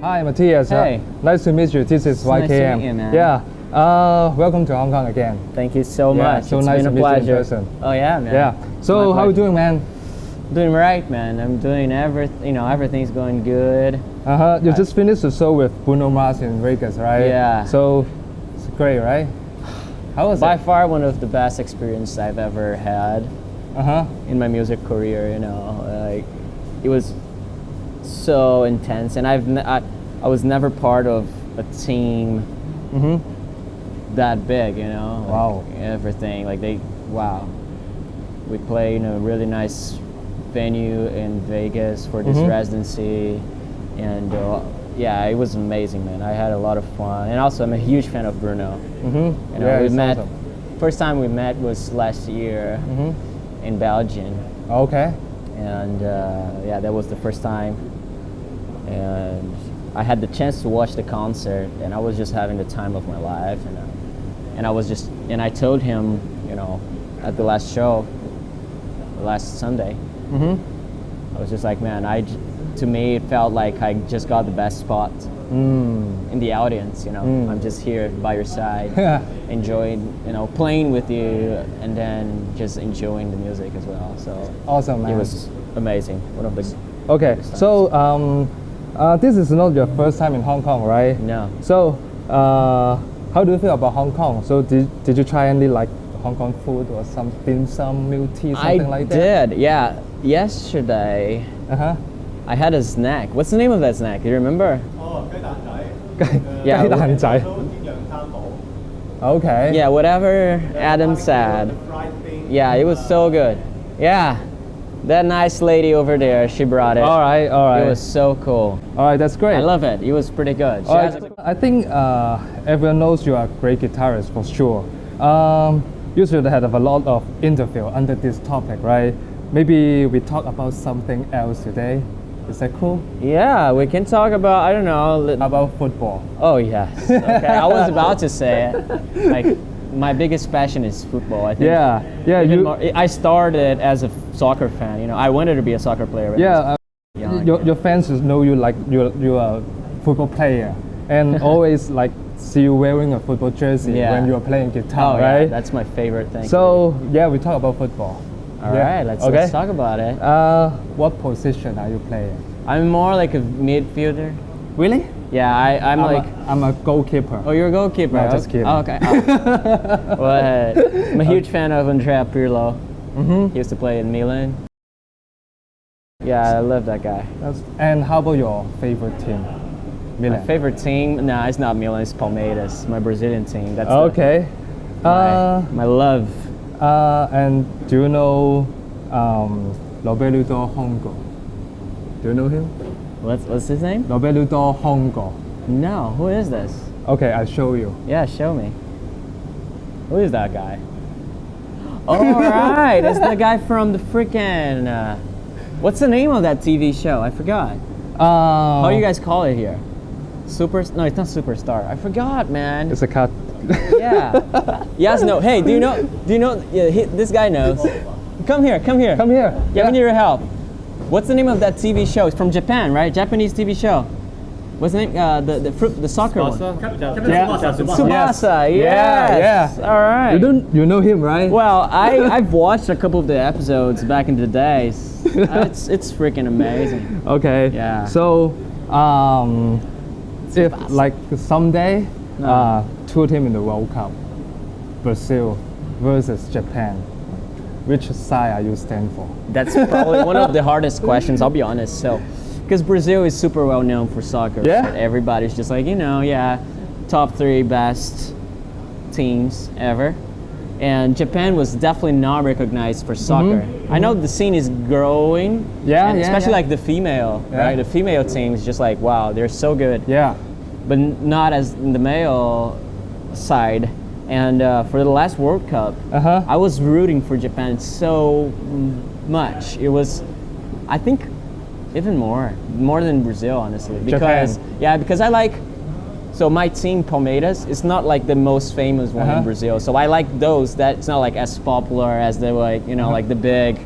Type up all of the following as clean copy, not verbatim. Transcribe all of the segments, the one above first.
Hi, Mateus. Hey. Nice to meet you. This is YKM. Nice to meet you, man. Yeah. Welcome to Hong Kong again. Thank you so Yeah, much. so It's nice been to a meet you in pleasure. person. Oh yeah, man. Yeah. So My how you pleasure. doing, man? Doing right, man. I'm doing everything's going good. You just finished the show with Bruno Mars in Vegas, right? Yeah. So it's great, right? How was By it? far one of the best experiences I've ever had in my music career. Like it was so intense, and I was never part of a team that big. Wow. Like everything. Wow. We played in a really nice venue in Vegas for this residency, and yeah, it was amazing, man. I had a lot of fun, and also I'm a huge fan of Bruno. Yeah, We it's met. awesome. First time we met was last year in Belgium, Okay. and yeah, that was the first time. And I had the chance to watch the concert, and I was just having the time of my life, and I told him, at the last show, last Sunday, I was just like, man, to me it felt like I just got the best spot in the audience. I'm just here by your side, enjoying, playing with you, and then just enjoying the music as well. So Awesome, man. it was amazing. One of the Okay. So this is not your first time in Hong Kong, right? no. So how do you feel about Hong Kong? So did you try any like Hong Kong food or some dim sum, milk tea, something like that? did, yeah. Yesterday, Uh-huh. I had a snack. What's the name of that snack? Do you remember? 雞蛋仔， Yeah, 雞蛋仔。都煎釀三寶 Okay. Yeah, whatever Adam said. fried thing. Yeah, it was so good. Yeah, that nice lady over there, she brought it. All right. It was so cool. All right. That's great. I love it. It was pretty good. She All has right. I think everyone knows you are a great guitarist for sure. You should have a lot of interview under this topic, right? Maybe we talk about something else today. Is that cool? Yeah, we can talk about, I don't know. How about football? Oh, yes. Okay, I was about to say it. Like, my biggest passion is football, I think. Yeah. Even I started as a soccer fan. I wanted to be a soccer player. when I was young. your fans just know you like you're a football player and always like see you wearing a football jersey Yeah. when you're playing guitar, Oh, yeah, right? that's my favorite thing. So yeah, we talk about football. All Yeah. right, let's Okay. talk about it. What position are you playing? I'm more like a midfielder. Really? Yeah, I'm a goalkeeper. Oh, you're a goalkeeper. No, just kidding. Oh, okay. Well, I'm a huge fan of Andrea Pirlo. He used to play in Milan. Yeah, I love that guy. And how about your favorite team? My Milan. favorite team? Nah, it's not Milan. It's Palmeiras, my Brazilian team. That's Okay. my love. And do you know Roberto Hongo? Do you know him? What's his name? Roberto Hongo. No, who is this? Okay, I'll show you. Yeah, show me. Who is that guy? All right, it's the guy from the freaking. What's the name of that TV show? I forgot. How do you guys call it here? No, it's not Superstar. I forgot, man. It's a cut. Yeah. Yes, no. Hey, do you know? Yeah, this guy knows. Come here. Come here. Yeah, we need your help. What's the name of that TV show? It's from Japan, right? Japanese TV show. What's the name? The soccer one. Tsubasa. Yes. Yeah. All right. You know him, right? Well, I've watched a couple of the episodes back in the days. It's freaking amazing. Okay. Yeah. So, if like someday, two teams in the World Cup, Brazil versus Japan, which side are you stand for? That's probably one of the hardest questions, I'll be honest. So, because Brazil is super well known for soccer. Yeah. Everybody's just like, top 3 best teams ever. And Japan was definitely not recognized for soccer. I know the scene is growing. Especially like the female, right? The female team is just like, wow, they're so good. Yeah. But not as in the male side. And for the last World Cup, I was rooting for Japan so much. It was, I think, even more than Brazil, honestly. Because because I like. So my team Palmeiras is not like the most famous one in Brazil. So I like those that it's not like as popular as the like the big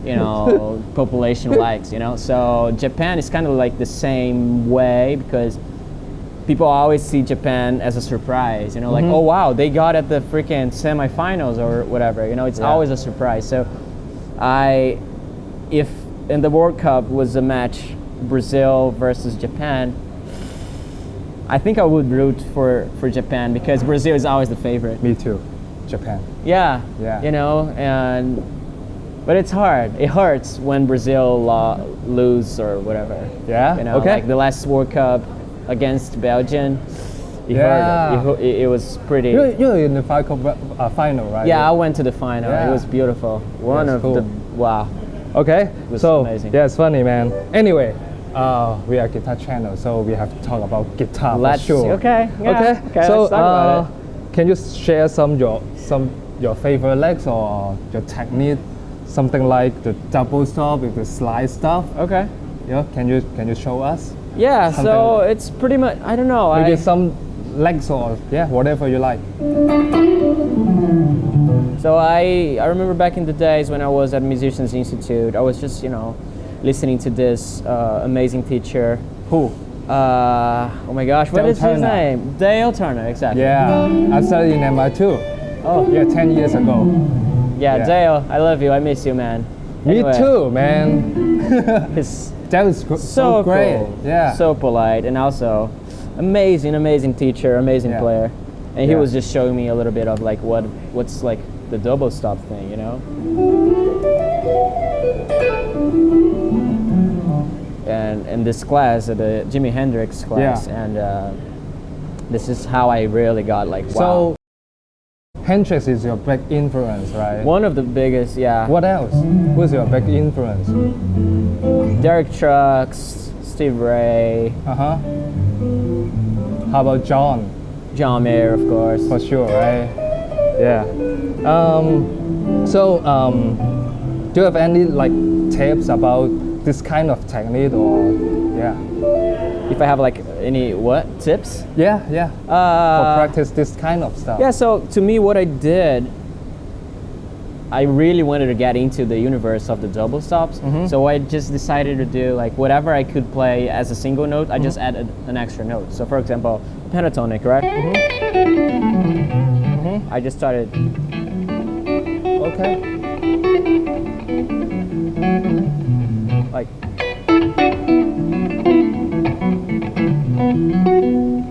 you know, population likes, you know. So Japan is kind of like the same way because people always see Japan as a surprise, you know, like, oh wow, they got at the freaking semifinals or whatever, you know, it's always a surprise. So if in the World Cup was a match Brazil versus Japan, I think I would root for Japan because Brazil is always the favorite. Me too. Japan. Yeah, Yeah. you know, but it's hard. It hurts when Brazil lose or whatever. Yeah? You know, Okay. like the last World Cup against Belgium, it Yeah. hurt. It was pretty. You're in the final, right? Yeah, I went to the final. Yeah. It was beautiful. One That's of cool. the wow. Okay, was so amazing. yeah, it's funny, man. Anyway, we are guitar channel, so we have to talk about guitar Let's for sure. okay. Yeah, okay. So let's talk about it. can you share your favorite licks or your technique, something like the double stop with the slide stuff? Okay. Yeah, can you show us? Yeah. Something So like- it's pretty much. I don't know. Maybe some legs or whatever you like. So I remember back in the days when I was at Musicians Institute, I was just, you know, listening to this amazing teacher. Who? Oh my gosh, what Dale is his Turner. name? Dale Turner, exactly. Yeah, I studied in MI too. Oh, Yeah, 10 years ago. yeah, yeah. Dale, I love you. I miss you, man. Anyway, Me too, man. He's That was so great. cool. Yeah. So polite and also amazing teacher, amazing Yeah. player. And he Yeah. was just showing me a little bit of like what's like the double stop thing, you know? And in this class, the Jimi Hendrix class, Yeah. and this is how I really got like, wow. So Hendrix is your big influence, right? One of the biggest, yeah. What else? Who's your big influence? Derek Trucks, Steve Ray, Uh-huh. How about John? John Mayer, of course. For sure, right? Yeah. Do you have any like tips about this kind of technique or yeah? If I have like any what tips? Yeah. For practice this kind of stuff. Yeah, so to me, what I did, I really wanted to get into the universe of the double stops. Mm-hmm. So I just decided to do like whatever I could play as a single note, I just added an extra note. So for example, pentatonic, right? I just started, Okay. like,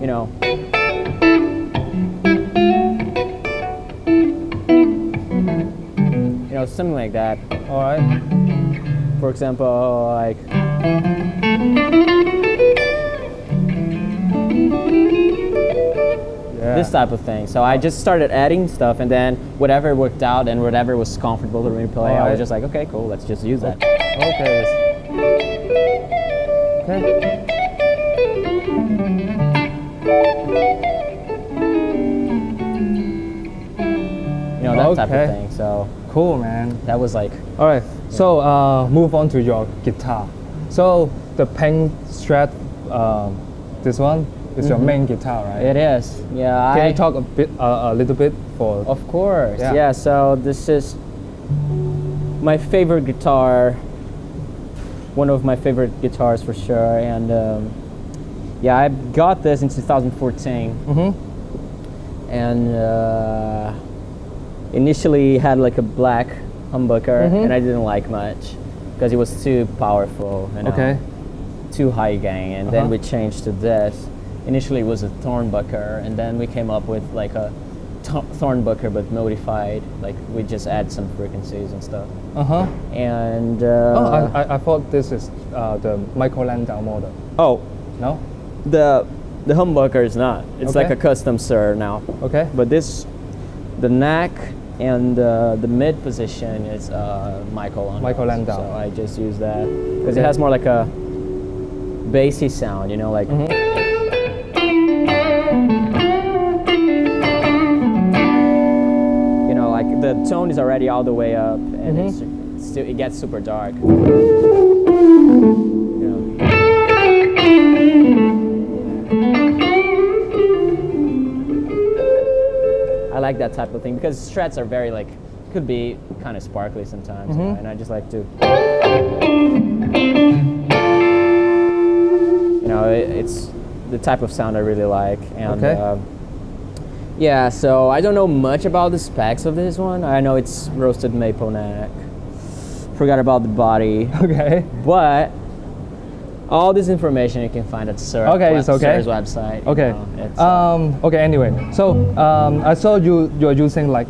you know, something like that. All right. For example, like, Yeah. this type of thing. So I just started adding stuff, and then whatever worked out and whatever was comfortable to me play, I Alright. was just like, okay, cool, let's just use that. Okay. Okay. You know, that type Okay. of thing. So Cool, man. that was like, All right. So move on to your guitar. So the pink Strat, this one is your main guitar, right? it is. Yeah, Can you talk a little bit for? Of course. Yeah. Yeah. So this is my favorite guitar. One of my favorite guitars for sure. And yeah, I got this in 2014. Mhm. And initially had like a black humbucker, and I didn't like much because it was too powerful. You know, Okay. Too high gain. And then Uh-huh. we changed to this. Initially it was a thornbucker, and then we came up with like a thornbucker but modified. Like we just add some frequencies and stuff. Uh huh. And Oh, I thought this is the Michael Landau model. oh, No. the humbucker is not. It's like Okay. a custom sir now. Okay. But this, the neck and the mid position is Michael Landau. Michael Landau. So I just use that because Okay. it has more like a bassy sound. You know, like. You know, like the tone is already all the way up, and it's still it gets super dark. You know. I like that type of thing because Strats are very like could be kind of sparkly sometimes, Mm-hmm. and I just like to, it's the type of sound I really like. And Okay. yeah, so I don't know much about the specs of this one. I know it's roasted maple neck. Forgot about the body, Okay. but all this information you can find at Sir's It's okay. website. Okay. It's, Okay. Anyway, so I saw you're using like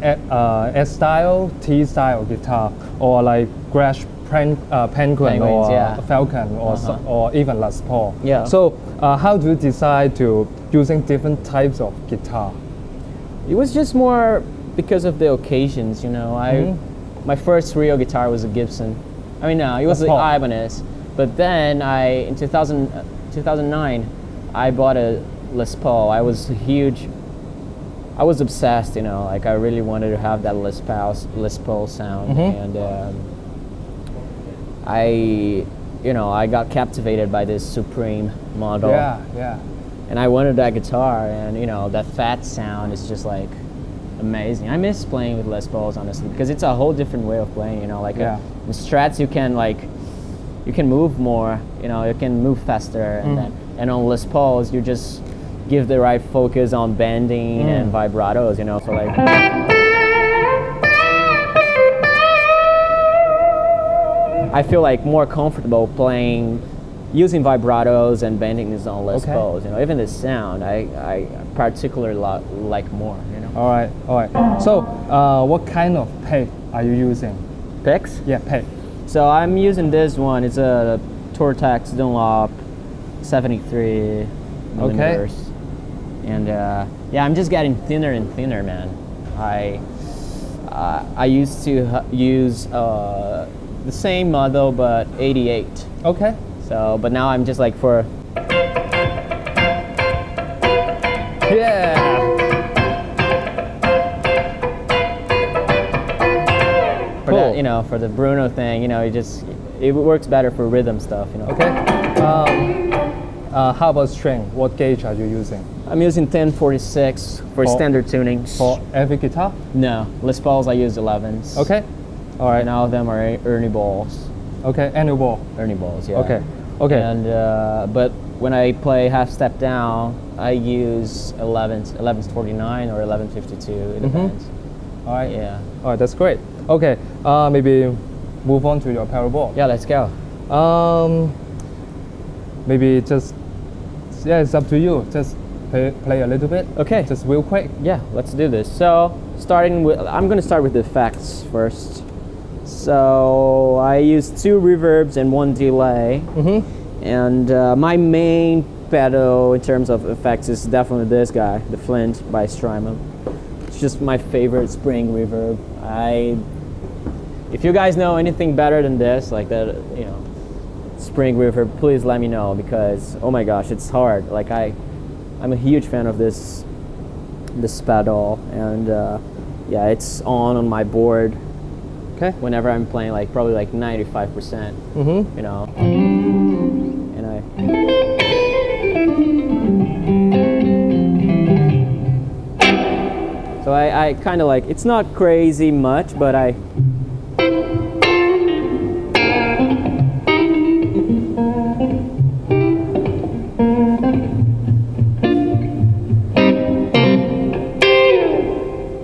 S style, T style guitar, or like Gretsch Penguin Penguins, or yeah. Falcon or or even Les Paul. Yeah. So how do you decide to using different types of guitar? It was just more because of the occasions, you know. My first real guitar was a Gibson. I mean, no, it was Les the Paul. Ibanez. But then in 2009, I bought a Les Paul. I was obsessed, you know, like I really wanted to have that Les Paul sound. And I got captivated by this Supreme model. Yeah. And I wanted that guitar, and you know, that fat sound is just like amazing. I miss playing with Les Pauls, honestly, because it's a whole different way of playing, you know, like Yeah. in Strats you can move more, you know, you can move faster, and on Les Pauls you just give the right focus on bending and vibratos, you know, so like I feel like more comfortable playing using vibratos and bending is on Les Pauls, you know. Even the sound I particularly like more, you know. All right. So what kind of pick are you using? Picks? Yeah, pick. So I'm using this one. It's a Tortex Dunlop 73 millimeters. And yeah, I'm just getting thinner and thinner, man. I used to use the same model but 88. Okay. So, but now I'm just like for Yeah. for that, you know, for the Bruno thing, you know, it works better for rhythm stuff, you know. Okay. How about string? What gauge are you using? I'm using 1046 for standard tuning. For every guitar? No, Les Pauls I use 11s. Okay. All right. And all of them are Ernie balls. Okay. Annual ball. Ernie balls, yeah. Okay. Okay. And but when I play half step down, I use 1149 or 1152. It depends. All right. Yeah. All right. That's great. Okay. Maybe move on to your pedalboard. Yeah, let's go. Maybe just it's up to you. Just play a little bit. Okay. Just real quick. Yeah, let's do this. So I'm gonna start with the effects first. So I use 2 reverbs and 1 delay. And my main pedal in terms of effects is definitely this guy, the Flint by Strymon. It's just my favorite spring reverb. If you guys know anything better than this, like that, you know, spring reverb, please let me know, because oh my gosh, it's hard. Like I'm a huge fan of this pedal, and yeah, it's on my board. Okay. Whenever I'm playing, like probably like 95%. You know. And so I kind of like, it's not crazy much, but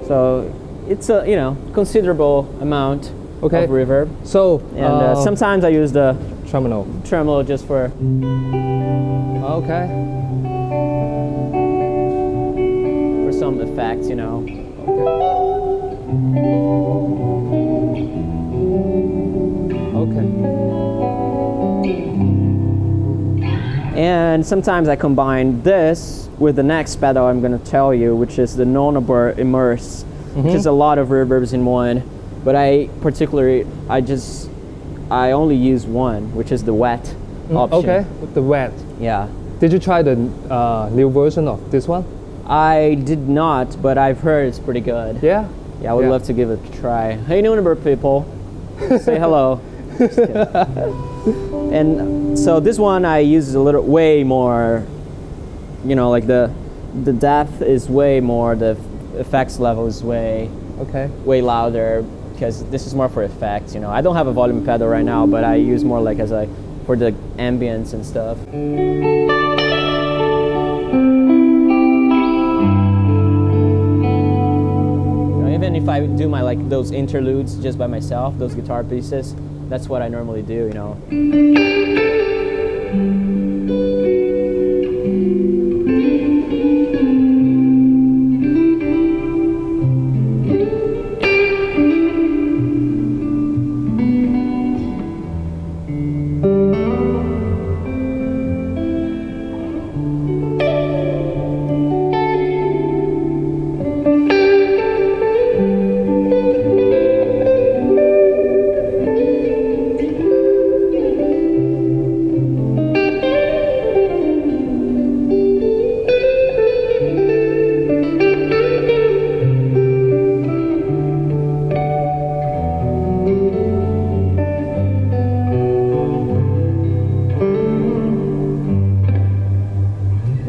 so it's a, you know, considerable amount of reverb. So And sometimes I use the tremolo just for some effects, you know. Okay. And sometimes I combine this with the next pedal I'm going to tell you, which is the Gentonemen Immerse, which is a lot of reverbs in one. But I only use one, which is the wet option. Okay, with the wet. Yeah. Did you try the new version of this one? I did not, but I've heard it's pretty good. Yeah? Yeah, I would love to give it a try. Hey, Nuremberg people, say hello. And so this one I use a little way more, you know, like the depth is way more, the effects level is way Okay. way louder because this is more for effects. You know, I don't have a volume pedal right now, but I use more like for the ambience and stuff. Even if I do my those interludes just by myself, those guitar pieces, that's what I normally do, you know.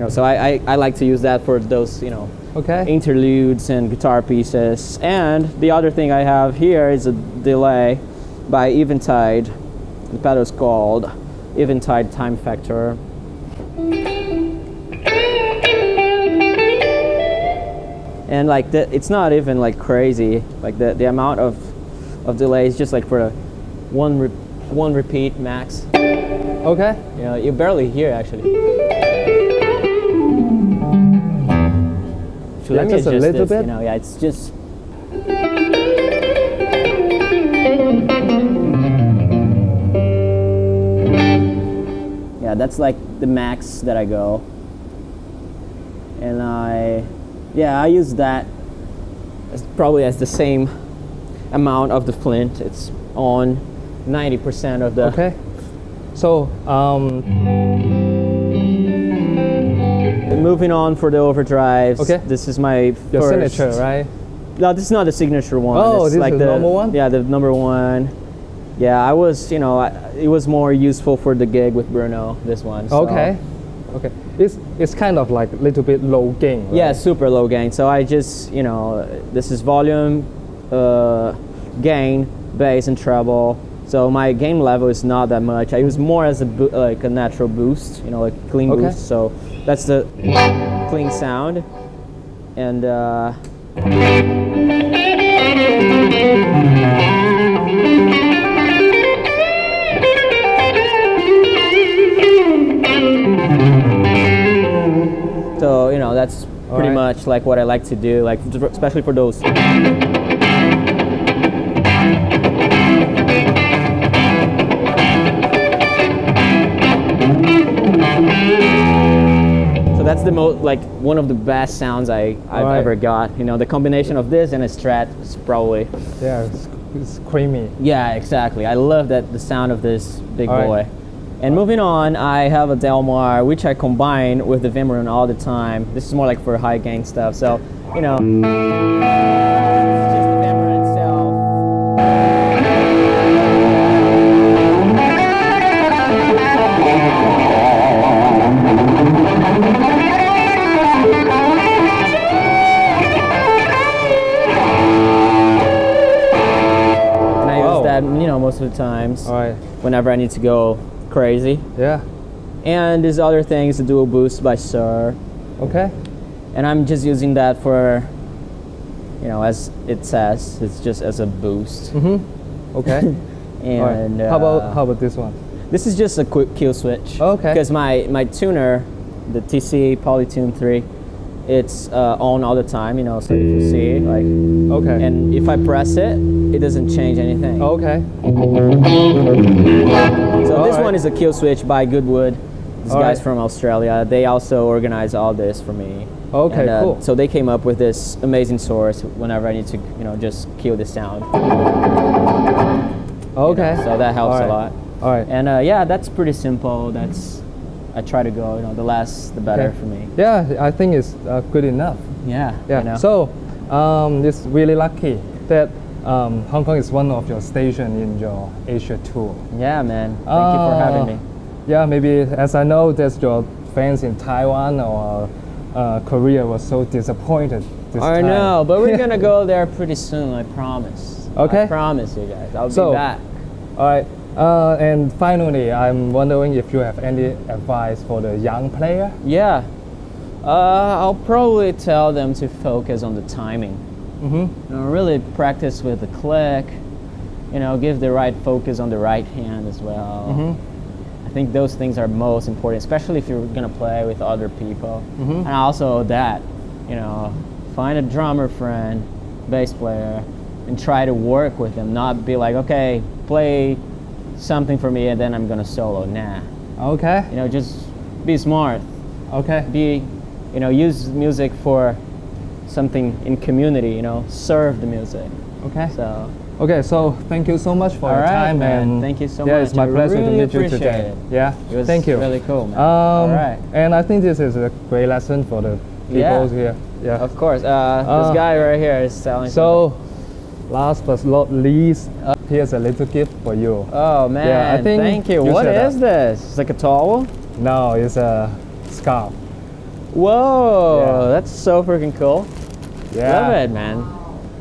So I like to use that for those, you know, interludes and guitar pieces. And the other thing I have here is a delay by Eventide. The pedal is called Eventide Time Factor. And like it's not even like crazy. Like the amount of delay is just like for a one repeat max. Okay. You know, you barely hear actually. Yeah, Let me just a adjust little this, bit. you know, yeah, it's just. Yeah, that's like the max that I go. And I use that probably as the same amount of the Flint. It's on 90% of the. Okay. So, moving on for the overdrives. Okay. This is my your first. signature, right? No, this is not the signature one. Oh, it's this like is the normal one? Yeah, the number one. Yeah, I was, you know, it was more useful for the gig with Bruno, this one. So. Okay. Okay. It's kind of like a little bit low gain, right? Yeah, super low gain. So I just, you know, this is volume, gain, bass, and treble. So my gain level is not that much. I use more as like a natural boost, you know, like clean boost. So that's the clean sound. And so, you know, that's pretty much like what I like to do, like especially for those. That's the most, like, one of the best sounds I've ever got. You know, the combination of this and a Strat is probably. Yeah, it's creamy. Yeah, exactly. I love the sound of this big boy. And moving on, I have a Delmar, which I combine with the Vimron all the time. This is more like for high gain stuff. So, you know, it's just the Vimron itself. You know, most of the times, whenever I need to go crazy. Yeah. And this other thing is the dual boost by Sir. Okay. And I'm just using that for, you know, as it says, it's just as a boost. Mm-hmm. Okay. And how about this one? This is just a quick kill switch. Okay. Because my tuner, the TC Polytune 3, it's on all the time, you know, so if you see, like, and if I press it, it doesn't change anything. Okay. So this one is a kill switch by Goodwood. These guys from Australia, they also organize all this for me. Okay, and, cool. So they came up with this amazing source whenever I need to, you know, just kill the sound. Okay. You know, so that helps a lot. All right. And yeah, that's pretty simple. I try to go, you know, the less the better for me. Yeah, I think it's good enough. Yeah. Yeah. You know. So it's really lucky that Hong Kong is one of your stations in your Asia tour. Yeah, man. Thank you for having me. Yeah, maybe as I know that your fans in Taiwan or Korea were so disappointed this I time. know, but we're gonna go there pretty soon. I promise. Okay. I promise you guys. I'll So- be back. All right. And finally, I'm wondering if you have any advice for the young player. Yeah. I'll probably tell them to focus on the timing. Mm-hmm. You know, really practice with the click. You know, give the right focus on the right hand as well. Mm-hmm. I think those things are most important, especially if you're gonna play with other people. Mhm. And also that, you know, find a drummer friend, bass player, and try to work with them. Not be like, okay, play something for me and then I'm gonna solo. Nah. Okay. You know, just be smart. Okay. Be, you know, use music for something in community. You know, serve the music. Okay. So. Okay, so thank you so much for All your right, time, man. and Thank you so yeah, much. it's my I pleasure to really meet you appreciate today. it. Yeah, It was thank you. really cool, man. All right. And I think this is a great lesson for the people Yeah. here. Yeah. Of course. This guy right here is selling. So, last but not least, here's a little gift for you. Oh man! Yeah, I think thank you. you What should, is this? It's like a towel. No, it's a scarf. Whoa! Yeah. That's so freaking cool. Yeah. Love it, man.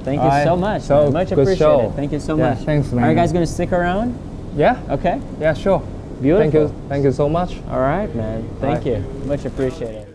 Thank you Alright, so much. so man. Much good appreciated. show. Thank you so Yeah, much. thanks, man. Are you guys gonna stick around? Yeah. Okay. Yeah, sure. Beautiful. Thank you so much. All right, man. Thank Alright. you. Much appreciated.